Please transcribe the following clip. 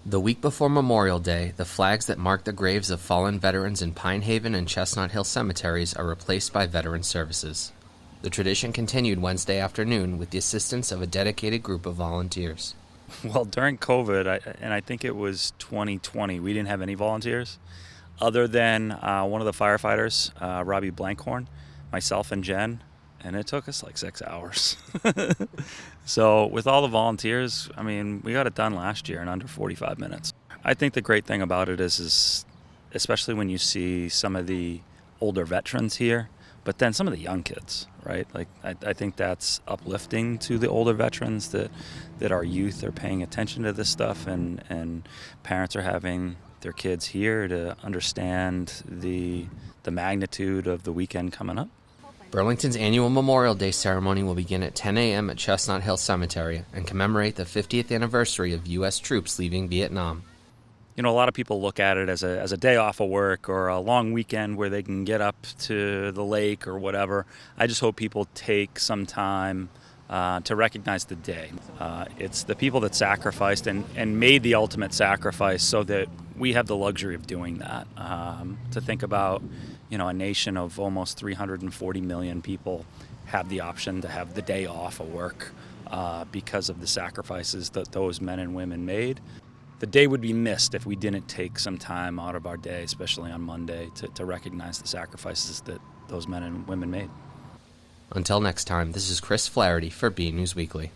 The week before Memorial Day, the flags that mark the graves of fallen veterans in Pine Haven and Chestnut Hill Cemeteries are replaced by Veteran Services. The tradition continued Wednesday afternoon with the assistance of a dedicated group of volunteers. Well, during COVID, and I think it was 2020, we didn't have any volunteers other than one of the firefighters, Robbie Blankhorn, myself and Jen, and it took us like 6 hours. So with all the volunteers, I mean, we got it done last year in under 45 minutes. I think the great thing about it is especially when you see some of the older veterans here, but then some of the young kids, right? Like I think that's uplifting to the older veterans that our youth are paying attention to this stuff, and parents are having their kids here to understand the magnitude of the weekend coming up. Burlington's annual Memorial Day ceremony will begin at 10 a.m. at Chestnut Hill Cemetery and commemorate the 50th anniversary of U.S. troops leaving Vietnam. You know, a lot of people look at it as a day off of work or a long weekend where they can get up to the lake or whatever. I just hope people take some time to recognize the day. It's the people that sacrificed and made the ultimate sacrifice so that we have the luxury of doing that. To think about, you know, a nation of almost 340 million people have the option to have the day off of work because of the sacrifices that those men and women made. The day would be missed if we didn't take some time out of our day, especially on Monday, to recognize the sacrifices that those men and women made. Until next time, this is Chris Flaherty for BNEWS Weekly.